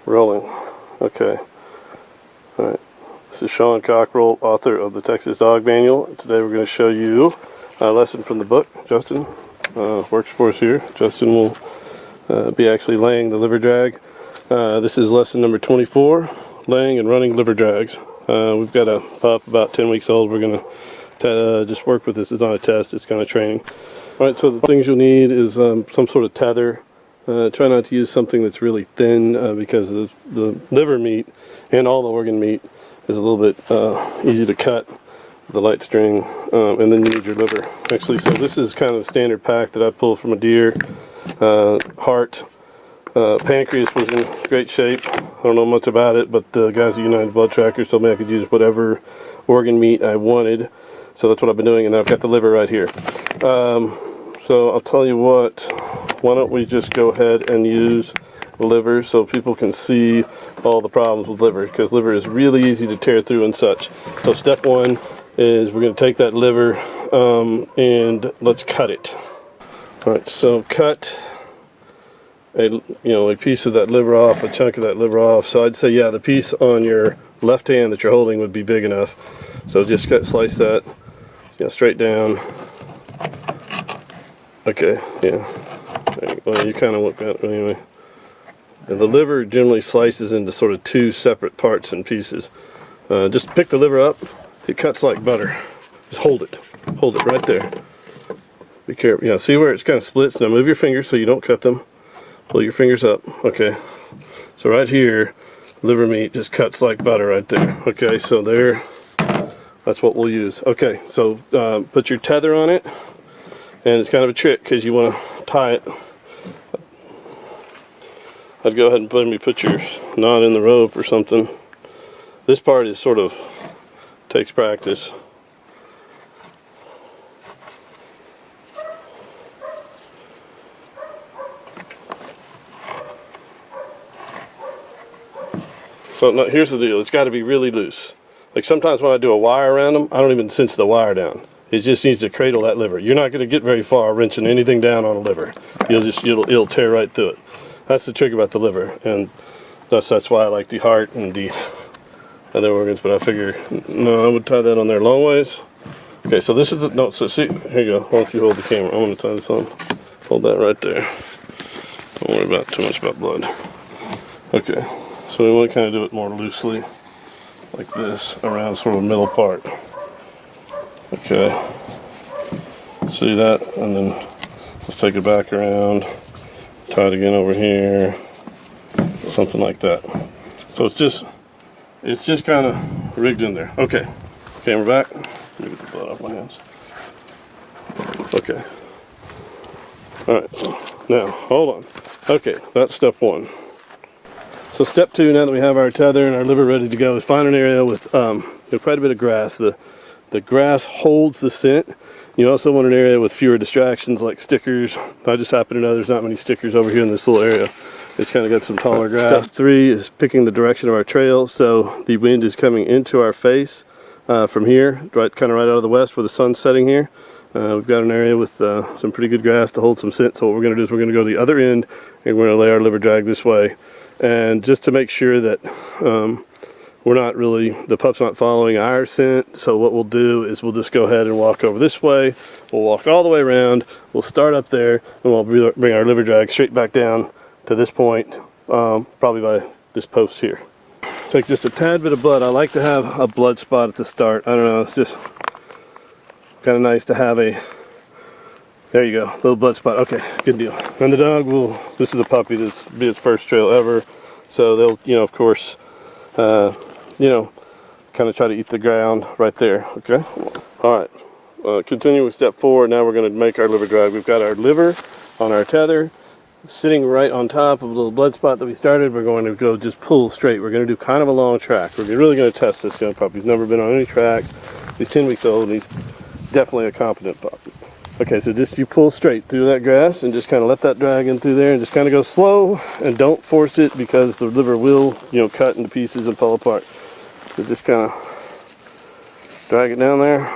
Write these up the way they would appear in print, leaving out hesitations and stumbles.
Rolling. Okay. Alright. This is Sean Cockrell, author of the Texas Dog Manual. Today we're going to show you a lesson from the book. Justin works for us here. Justin will be actually laying the liver drag. This is lesson number 24, laying and running liver drags. We've got a pup about 10 weeks old. We're going to just work with this. It's not a test, it's kind of training. Alright, so the things you'll need is some sort of tether. Try not to use something that's really thin because the liver meat and all the organ meat is a little bit easy to cut with the light string, and then you need your liver. Actually, so this is kind of a standard pack that I pulled from a deer. Heart, pancreas was in great shape. I don't know much about it, but the guys at United Blood Trackers told me I could use whatever organ meat I wanted. So that's what I've been doing, and I've got the liver right here. So I'll tell you what, why don't we just go ahead and use liver so people can see all the problems with liver, because liver is really easy to tear through and such. So step one is we're going to take that liver and let's cut it. Alright, so cut a piece of that liver off, a chunk of that liver off. So I'd say, yeah, the piece on your left hand that you're holding would be big enough. So just slice that straight down. Okay, yeah. Well, you kind of look at it anyway. And the liver generally slices into sort of two separate parts and pieces. Just pick the liver up. It cuts like butter. Just hold it. Hold it right there. Be careful. Yeah, see where it's kind of splits? Now move your fingers so you don't cut them. Pull your fingers up. Okay. So right here, liver meat just cuts like butter right there. Okay, so there. That's what we'll use. Okay, so put your tether on it. And it's kind of a trick because you want to tie it. I'd go ahead and maybe put your knot in the rope or something. This part is sort of takes practice. So now, here's the deal. It's got to be really loose. Like sometimes when I do a wire around them, I don't even cinch the wire down. It just needs to cradle that liver. You're not going to get very far wrenching anything down on a liver. It'll tear right through it. That's the trick about the liver, and that's why I like the heart and the other organs. But I figure, no, I would tie that on there long ways. Okay, so this is the no. So see, here you go. Why don't you hold the camera? I'm going to tie this on. Hold that right there. Don't worry about too much about blood. Okay, so we want to kind of do it more loosely, like this, around sort of the middle part. Okay, see that, and then let's take it back around, tie it again over here, something like that. So it's just kind of rigged in there. Okay, camera back. Let me get the blood off my hands. Okay. All right. Now hold on. Okay, that's step one. So step two, now that we have our tether and our liver ready to go, is find an area with quite a bit of grass. The grass holds the scent. You also want an area with fewer distractions like stickers. I just happen to know there's not many stickers over here in this little area. It's kind of got some taller grass. Step three is picking the direction of our trail. So the wind is coming into our face from here, kind of right out of the west where the sun's setting here. We've got an area with some pretty good grass to hold some scent. So what we're going to do is we're going to go to the other end and we're going to lay our liver drag this way. And just to make sure that the pup's not following our scent, so what we'll do is we'll just go ahead and walk over this way. We'll walk all the way around. We'll start up there, and we'll bring our liver drag straight back down to this point, probably by this post here. Take just a tad bit of blood. I like to have a blood spot at the start. I don't know, it's just kind of nice to have there you go, little blood spot. Okay, good deal. And the dog this is a puppy, this will be its first trail ever, so they'll, of course, kind of try to eat the ground right there. Okay. All right. Continue with step four. Now we're going to make our liver drag. We've got our liver on our tether, sitting right on top of a little blood spot that we started. We're going to go just pull straight. We're going to do kind of a long track. We're really going to test this young puppy. He's never been on any tracks. He's 10 weeks old, and he's definitely a competent puppy. Okay, so just you pull straight through that grass and just kind of let that drag in through there and just kind of go slow and don't force it because the liver will, cut into pieces and fall apart. So just kind of drag it down there.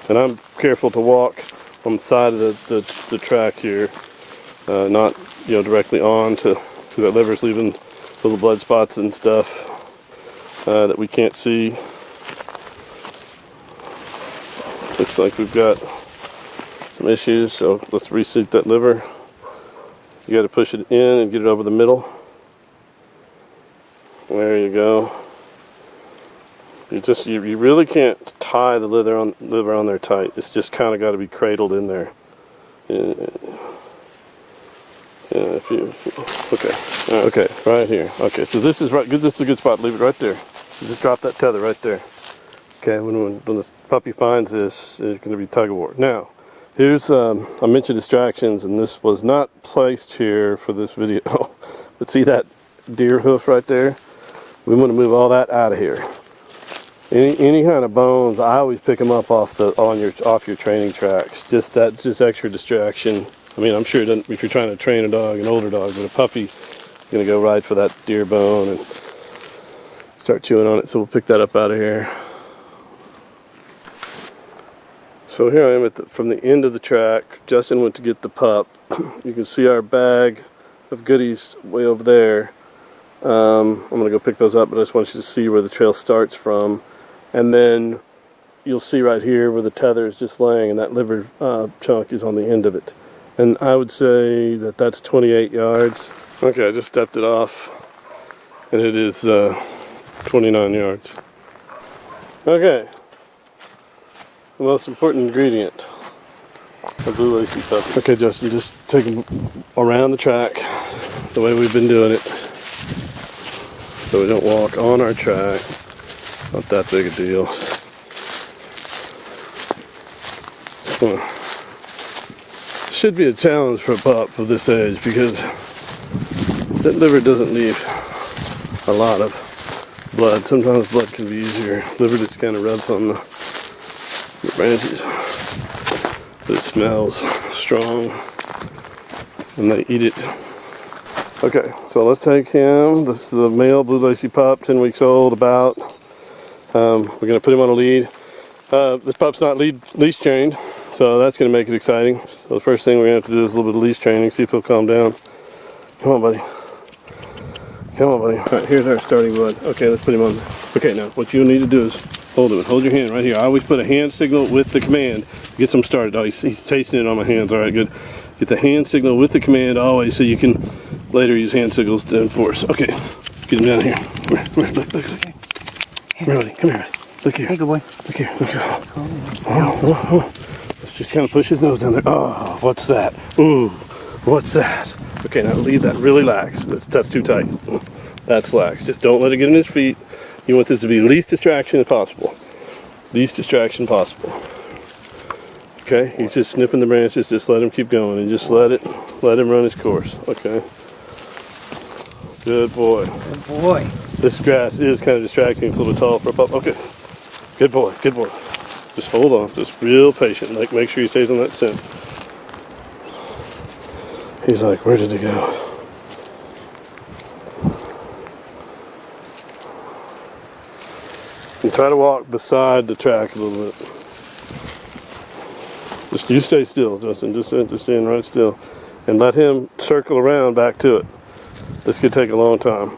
And I'm careful to walk on the side of the track here not directly on to that liver's leaving little blood spots and stuff that we can't see. Looks like we've got some issues, so let's reseat that liver. You got to push it in and get it over the middle. There you go. You really can't tie the liver on there tight. It's just kind of got to be cradled in there. Yeah, okay, right here. Okay, so this is right good. This is a good spot. Leave it right there. Just drop that tether right there. Okay, when the puppy finds this, it's going to be tug of war. Now, here's I mentioned distractions, and this was not placed here for this video. But see that deer hoof right there? We want to move all that out of here. Any kind of bones, I always pick them up off your training tracks. That's just extra distraction. I mean, I'm sure it doesn't, if you're trying to train a dog, an older dog, but a puppy is going to go right for that deer bone and start chewing on it. So we'll pick that up out of here. So here I am from the end of the track. Justin went to get the pup. You can see our bag of goodies way over there. I'm going to go pick those up, but I just want you to see where the trail starts from. And then you'll see right here where the tether is just laying, and that liver chunk is on the end of it. And I would say that that's 28 yards. Okay, I just stepped it off, and it is 29 yards. Okay, the most important ingredient, a blue lacy puppy. Okay, Justin, just take them around the track the way we've been doing it, so we don't walk on our track. Not that big a deal. Should be a challenge for a pup of this age, because that liver doesn't leave a lot of blood. Sometimes blood can be easier. Liver just kind of rubs on the branches, but it smells strong and they eat it. Okay, so let's take him. This is a male blue lacy pup, 10 weeks old about. We're going to put him on a lead. This pup's not leash trained, so that's going to make it exciting. So the first thing we're going to have to do is a little bit of leash training, see if he'll calm down. Come on, buddy. Come on, buddy. All right, here's our starting blood. Okay, let's put him on. Okay, now what you need to do is hold him. Hold your hand right here. I always put a hand signal with the command. Get him started. Oh, he's tasting it on my hands. All right, good. Get the hand signal with the command always, so you can later use hand signals to enforce. Okay, get him down here. Come here, look. Come here, buddy. Come here. Look here. Hey, good boy. Look here. Look here. Oh. Let's just kind of push his nose down there. Oh, what's that? Ooh, what's that? Okay, now leave that really lax. That's too tight. That's lax. Just don't let it get in his feet. You want this to be least distraction as possible. Least distraction possible. Okay, he's just sniffing the branches. Just let him keep going and just let him run his course. Okay. Good boy. Good boy. This grass is kind of distracting. It's a little bit tall for a pup. Okay. Good boy. Good boy. Just hold on. Just real patient. Like, make sure he stays on that scent. He's like, where did he go? And try to walk beside the track a little bit. Just you stay still, Justin. Just stand right still, and let him circle around back to it. This could take a long time.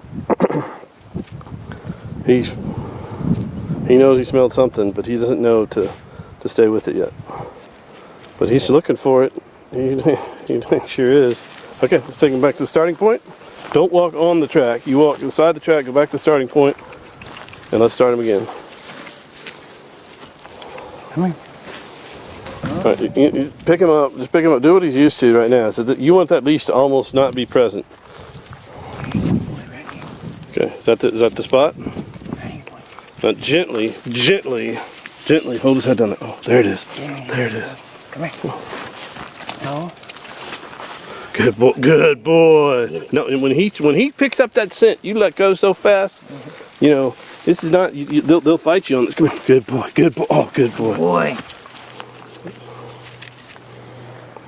He knows he smelled something, but he doesn't know to stay with it yet. But he's looking for it. He sure is. Okay, let's take him back to the starting point. Don't walk on the track. You walk inside the track, go back to the starting point, and let's start him again. Come on. All right, you pick him up. Just pick him up. Do what he's used to right now. So that you want that leash to almost not be present. Okay, is that the spot? Now gently hold his head down there. Oh, there it is. There it is. Come here. No. Good boy. No, and when he picks up that scent, you let go so fast. You know, this is not. They'll fight you on this. Come here. Good boy. Good boy. Oh, good boy. Boy.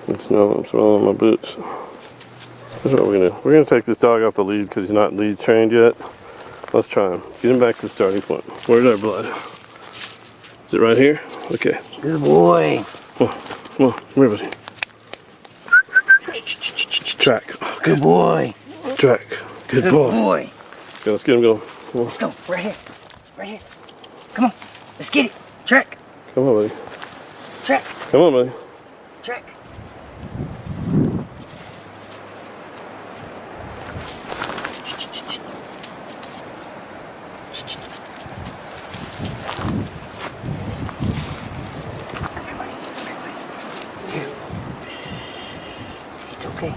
It's no, what's wrong with my boots. That's what we're gonna do. We're gonna take this dog off the lead because he's not lead trained yet. Let's try him. Get him back to the starting point. Where's our blood? Is it right here? Okay. Good boy. Come on, come here, buddy. Track. Oh, Good boy. Track. Good boy. Boy. Okay, let's get him going. Come on. Let's go. Right here. Right here. Come on. Let's get it. Track. Come on, buddy. Track. Come on, buddy. Track. It's okay.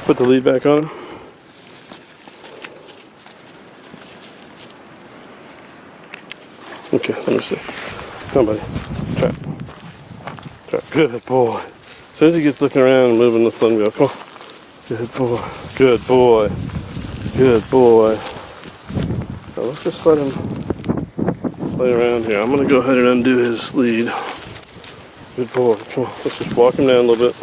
Put the lead back on him. Okay, let me see. Come on, buddy. Track. Track. Good boy. As soon as he gets looking around and moving, let's let him go. Come on. Good boy. Good boy. Good boy. Now let's just let him play around here. I'm going to go ahead and undo his lead. Good boy. Come on. Let's just walk him down a little bit.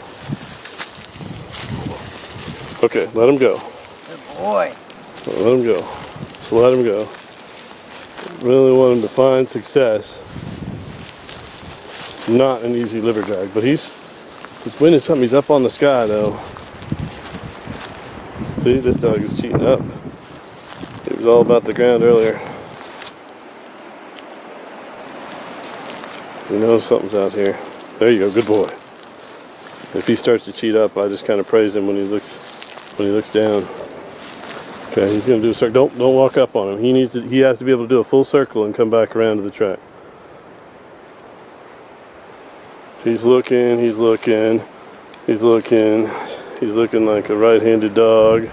Okay, let him go. Good boy. Let him go. Just let him go. Really want him to find success. Not an easy liver drag, but he's winning something. He's up on the sky though. See, this dog is cheating up. It was all about the ground earlier. He knows something's out here. There you go, good boy. If he starts to cheat up, I just kind of praise him when he looks down. Okay, he's gonna do a circle. Don't walk up on him. He has to be able to do a full circle and come back around to the track. He's looking like a right-handed dog.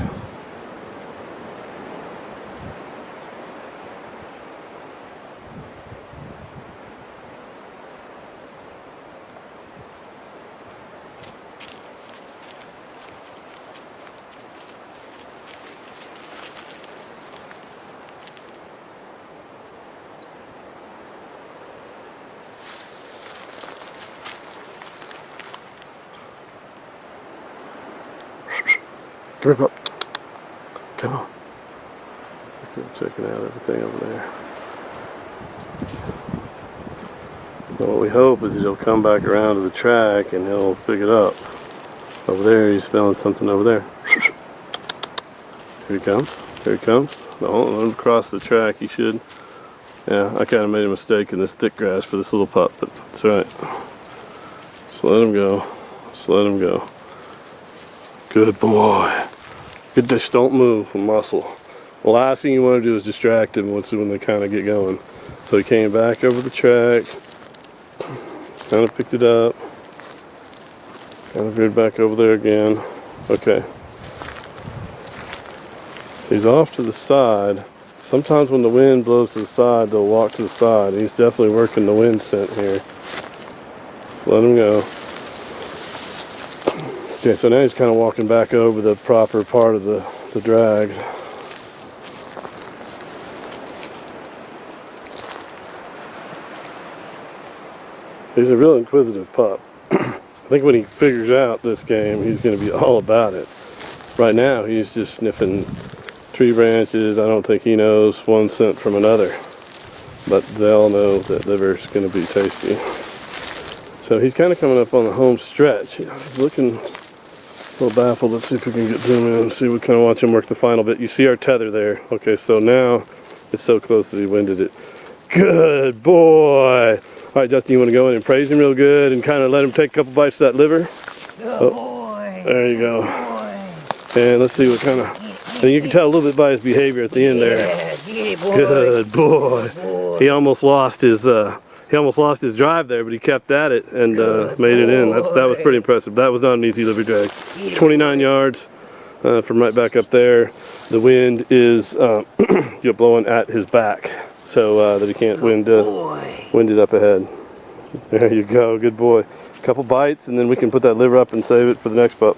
Come here, pup. Come on. Checking out everything over there. But what we hope is that he'll come back around to the track and he'll pick it up. Over there, he's smelling something over there. Here he comes. Here he comes. Don't let him cross the track. He should. Yeah, I kind of made a mistake in this thick grass for this little pup, but it's alright. Just let him go. Just let him go. Good boy. Good dish, don't move from muscle. The last thing you want to do is distract him when they kind of get going. So he came back over the track, kind of picked it up, kind of veered back over there again. Okay. He's off to the side. Sometimes when the wind blows to the side, they'll walk to the side. He's definitely working the wind scent here. So let him go. Okay, so now he's kind of walking back over the proper part of the drag. He's a real inquisitive pup. I think when he figures out this game, he's going to be all about it. Right now, he's just sniffing tree branches. I don't think he knows one scent from another. But they all know that liver's going to be tasty. So he's kind of coming up on the home stretch. You know, he's looking a little baffled. Let's see if we can get zoom in and see. We kind of watch him work the final bit. You see our tether there. Okay, so now it's so close that he winded it. Good boy. All right, Justin, you want to go in and praise him real good and kind of let him take a couple bites of that liver? Good boy. There you go. Boy. And let's see what kind of... And you can tell a little bit by his behavior at the end there. Yeah, boy. Good boy. Boy. He almost lost his drive there, but he kept at it and made it in. That was pretty impressive. That was not an easy liver drag. 29 yards from right back up there. The wind is blowing at his back, so that he can't wind it up ahead. There you go. Good boy. A couple bites, and then we can put that liver up and save it for the next pup.